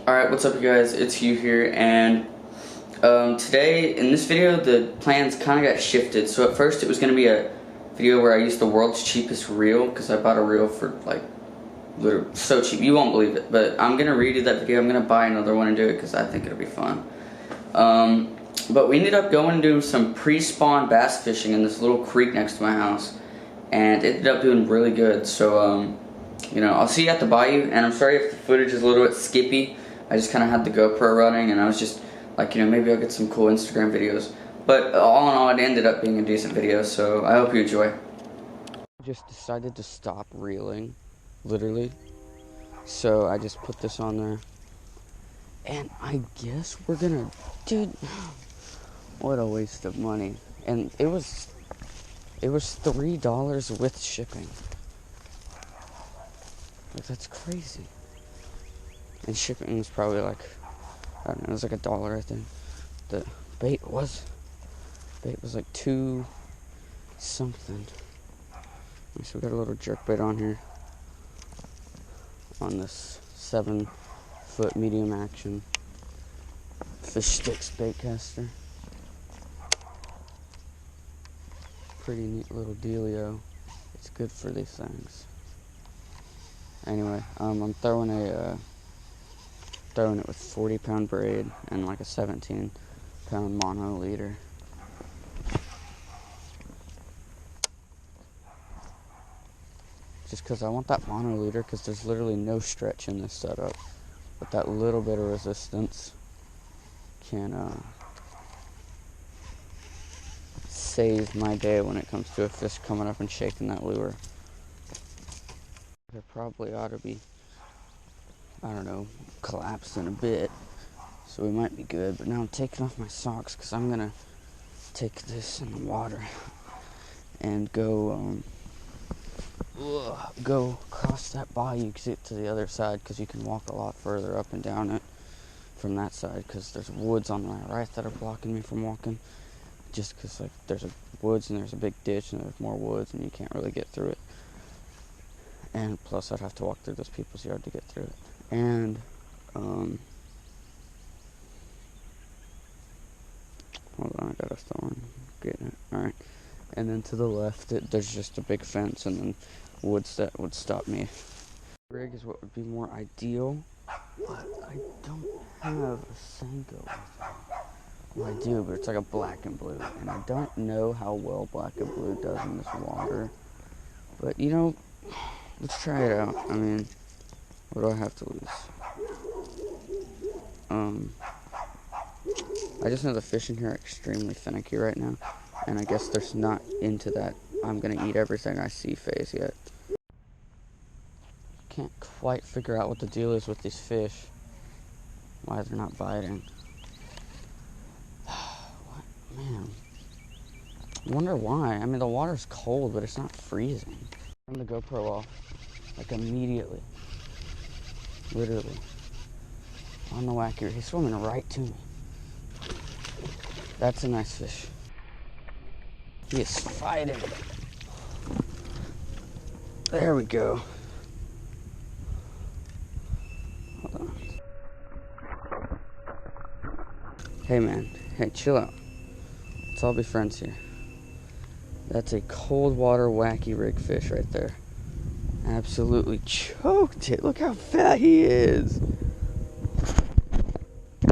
Alright, what's up you guys? It's Hugh here, and today, in this video, the plans kind of got shifted. So at first it was going to be a video where I used the world's cheapest reel, because I bought a reel for, like, literally so cheap. You won't believe it, but I'm going to redo that video. I'm going to buy another one and do it, because I think it'll be fun. But we ended up going and doing some pre-spawn bass fishing in this little creek next to my house, and it ended up doing really good. So, you know, I'll see you at the bayou, and I'm sorry if the footage is a little bit skippy. I just kind of had the GoPro running, and I was just like, you know, maybe I'll get some cool Instagram videos. But all in all, it ended up being a decent video, so I hope you enjoy. I just decided to stop reeling, literally. So I just put this on there. And I guess we're gonna, dude, what a waste of money. And it was $3 with shipping. Like, that's crazy. And shipping was probably like, I don't know, it was like $1, I think. The bait was like $2 something. So we got a little jerkbait on here. On this 7-foot medium action Fish Sticks bait caster. Pretty neat little dealio. It's good for these things. Anyway, I'm throwing it with 40-pound braid and like a 17-pound mono leader. Just because I want that mono leader, because there's literally no stretch in this setup, but that little bit of resistance can save my day when it comes to a fish coming up and shaking that lure. There probably ought to be, I don't know, collapsed in a bit, so we might be good. But now I'm taking off my socks because I'm gonna take this in the water and go across that bayou to get to the other side, because you can walk a lot further up and down it from that side, because there's woods on my right that are blocking me from walking, just because like there's woods and there's a big ditch and there's more woods and you can't really get through it. And plus I'd have to walk through this people's yard to get through it. And hold on, I got a thorn. Getting it. Alright. And then to the left, there's just a big fence and then woods that would stop me. Rig is what would be more ideal, but I don't have a Senko. Well, I do, but it's like a black and blue, and I don't know how well black and blue does in this water. But, you know, let's try it out. I mean, what do I have to lose? I just know the fish in here are extremely finicky right now, and I guess they're not into that I'm gonna eat everything I see phase yet. Can't quite figure out what the deal is with these fish. Why they're not biting. What? Man. I wonder why. I mean, the water's cold, but it's not freezing. Turn the GoPro off. Like, immediately. Literally. On the wacky. He's swimming right to me. That's a nice fish. He is fighting. There we go. Hold on. Hey man, hey, chill out. Let's all be friends here. That's a cold water wacky rig fish right there. Absolutely choked it. Look how fat he is.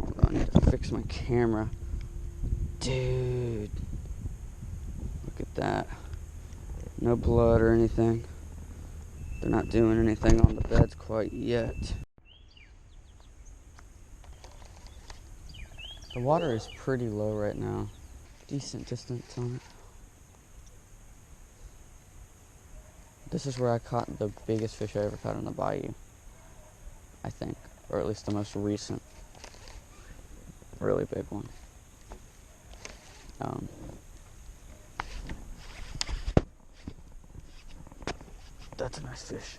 Hold on, I need to fix my camera. Dude. Look at that. No blood or anything. They're not doing anything on the beds quite yet. The water is pretty low right now. Decent distance on it. This is where I caught the biggest fish I ever caught in the bayou, I think. Or at least the most recent really big one. That's a nice fish.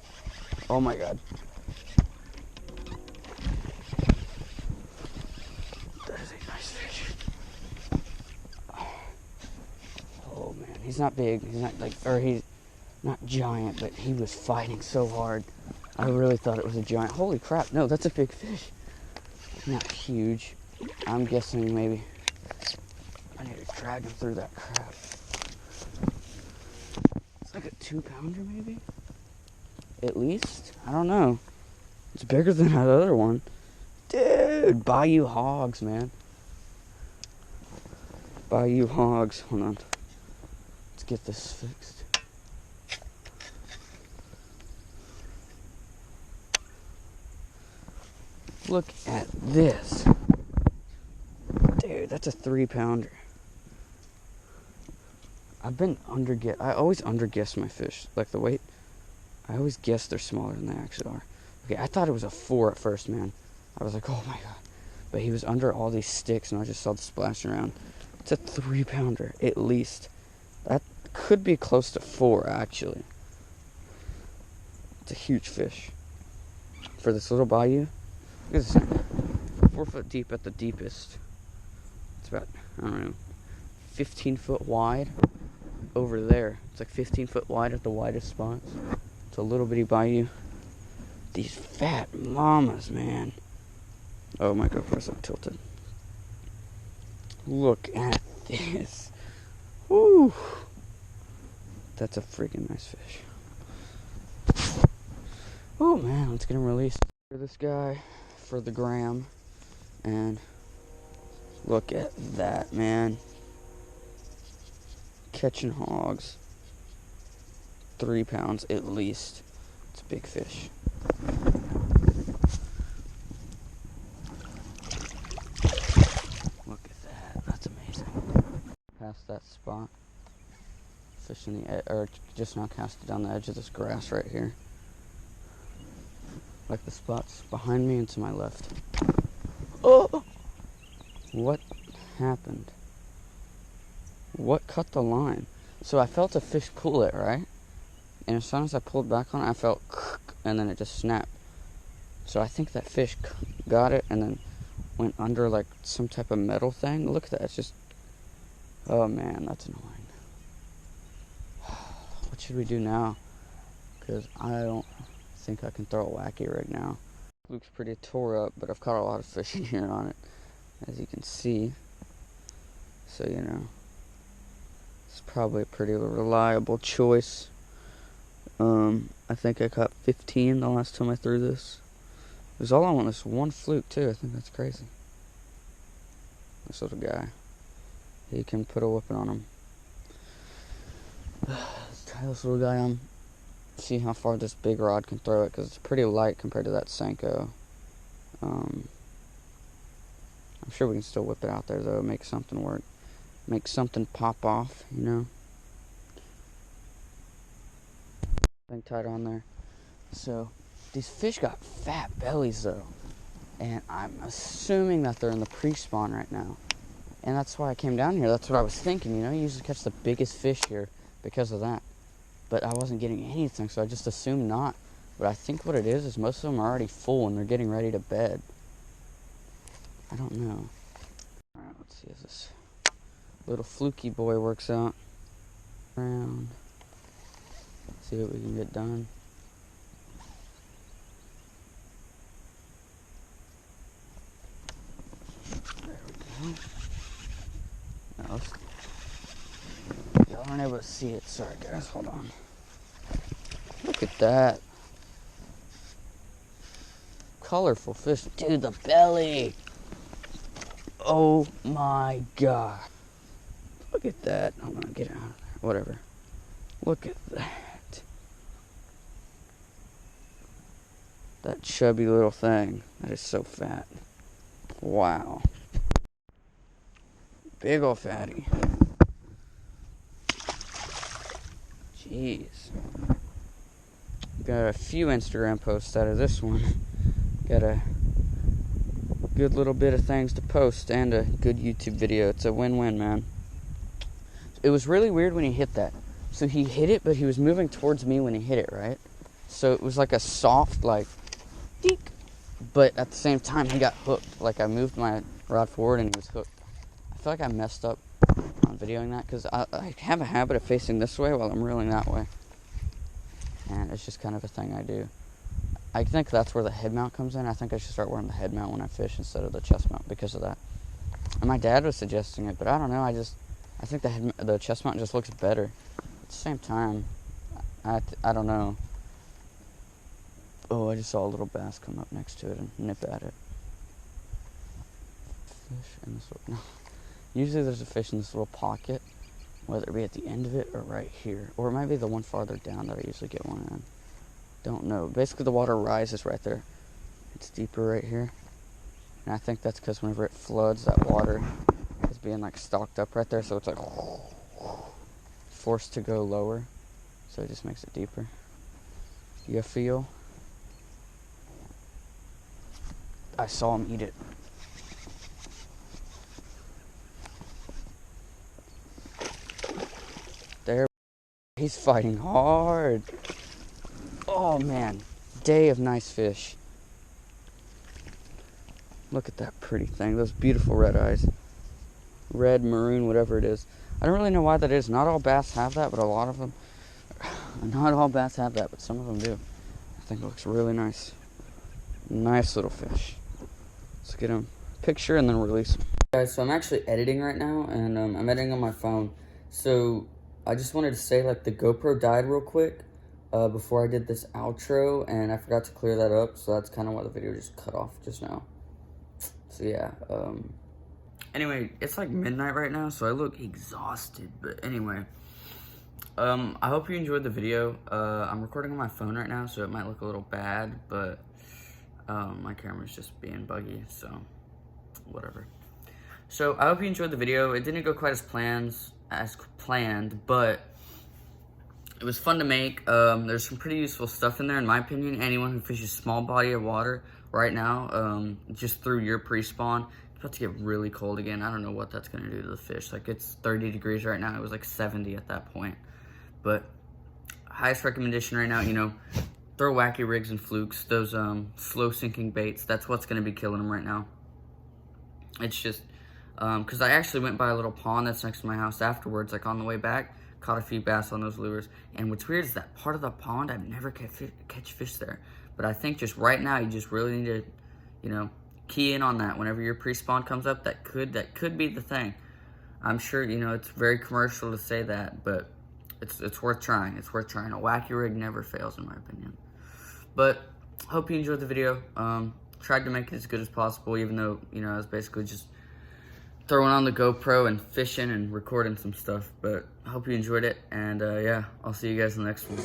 Oh my god. That is a nice fish. Oh man, he's not big. He's not like, or he's not giant, but he was fighting so hard. I really thought it was a giant. Holy crap, no, that's a big fish. not huge. I'm guessing maybe I need to drag him through that crap. It's like a 2-pounder maybe? At least? I don't know. It's bigger than that other one. Dude, Bayou Hogs, man. Bayou Hogs. Hold on. Let's get this fixed. Look at this. Dude, that's a 3-pounder. I always underguess my fish. Like the weight. I always guess they're smaller than they actually are. Okay, I thought it was a 4 at first, man. I was like, oh my god. But he was under all these sticks and I just saw the splash around. It's a 3-pounder, at least. That could be close to 4, actually. It's a huge fish. For this little bayou. Look at this thing. 4 foot deep at the deepest. It's about, I don't know, 15 foot wide over there. It's like 15 foot wide at the widest spots. It's a little bitty bayou. These fat mamas, man. Oh, my GoPro's not tilted. Look at this. Woo! That's a freaking nice fish. Oh, man, let's get him released. For this guy, for the gram, and look at that, man. Catching hogs. 3 pounds at least. It's a big fish. Look at that. That's amazing. Past that spot. Fish in the edge, or just now cast it down the edge of this grass right here. Like the spots behind me and to my left. Oh! What happened? What cut the line? So I felt a fish pull it, right? And as soon as I pulled back on it, I felt and then it just snapped. So I think that fish got it and then went under like some type of metal thing. Look at that. It's just... Oh man, that's annoying. What should we do now? Because I don't think I can throw a wacky right now. Looks pretty tore up, but I've caught a lot of fish in here on it, as you can see. So, you know, it's probably a pretty reliable choice. I think I caught 15 the last time I threw this. It was all on this one fluke, too. I think that's crazy. This little guy. He can put a whipping on him. Let's try this little guy on. See how far this big rod can throw it, because it's pretty light compared to that Senko. I'm sure we can still whip it out there, though. Make something work. Make something pop off, you know. Thing tied on there. So these fish got fat bellies, though, and I'm assuming that they're in the pre-spawn right now, and that's why I came down here. That's what I was thinking, you know. You usually catch the biggest fish here because of that. But I wasn't getting anything, so I just assumed not. But I think what it is most of them are already full and they're getting ready to bed. I don't know. Alright, let's see if this little fluky boy works out. Around. See what we can get done. There we go. Now y'all aren't able to see it. Sorry, guys. Hold on. Look at that. Colorful fish. Dude, the belly. Oh my god. Look at that. Hold on, get out of there. Whatever. Look at that. That chubby little thing. That is so fat. Wow. Big ol' fatty. Jeez. Got a few Instagram posts out of this one. Got a good little bit of things to post and a good YouTube video. It's a win-win, man. It was really weird when he hit that. So he hit it, but he was moving towards me when he hit it, right? So it was like a soft, like, deek. But at the same time, he got hooked. Like, I moved my rod forward and he was hooked. I feel like I messed up on videoing that because I have a habit of facing this way while I'm reeling that way. And it's just kind of a thing I do. I think that's where the head mount comes in. I think I should start wearing the head mount when I fish instead of the chest mount because of that. And my dad was suggesting it, but I don't know. I think the chest mount just looks better. At the same time, I don't know. Oh, I just saw a little bass come up next to it and nip at it. Fish in this little, no. Usually there's a fish in this little pocket, whether it be at the end of it or right here. Or it might be the one farther down that I usually get one in. Don't know. Basically the water rises right there. It's deeper right here. And I think that's because whenever it floods, that water is being like stocked up right there. So it's like forced to go lower. So it just makes it deeper. You feel? I saw him eat it. There. He's fighting hard. Oh man. Day of nice fish. Look at that pretty thing. Those beautiful red eyes. Red, maroon, whatever it is. I don't really know why that is. Not all bass have that, but a lot of them. Not all bass have that, but some of them do. I think it looks really nice. Nice little fish. Let's get him picture and then release him. Guys, so I'm actually editing right now, and I'm editing on my phone. So I just wanted to say, like, the GoPro died real quick before I did this outro, and I forgot to clear that up, so that's kind of why the video just cut off just now. So yeah, anyway, it's like midnight right now, so I look exhausted, but anyway, I hope you enjoyed the video. I'm recording on my phone right now, so it might look a little bad, but my camera's just being buggy, so whatever. So I hope you enjoyed the video. It didn't go quite as planned, but it was fun to make. There's some pretty useful stuff in there, in my opinion. Anyone who fishes small body of water right now, just through your pre-spawn, it's about to get really cold again. I don't know what that's gonna do to the fish. Like, it's 30 degrees right now. It was like 70 at that point. But highest recommendation right now, you know, throw wacky rigs and flukes, those slow sinking baits. That's what's gonna be killing them right now. It's just, because I actually went by a little pond that's next to my house afterwards, like on the way back, caught a few bass on those lures. And what's weird is that part of the pond, I've never catch fish there. But I think just right now, you just really need to, you know, key in on that. Whenever your pre-spawn comes up, that could be the thing. I'm sure, you know, it's very commercial to say that, but it's worth trying. It's worth trying. A wacky rig never fails, in my opinion. But hope you enjoyed the video. Tried to make it as good as possible, even though, you know, I was basically just throwing on the GoPro and fishing and recording some stuff. But I hope you enjoyed it, and yeah, I'll see you guys in the next one.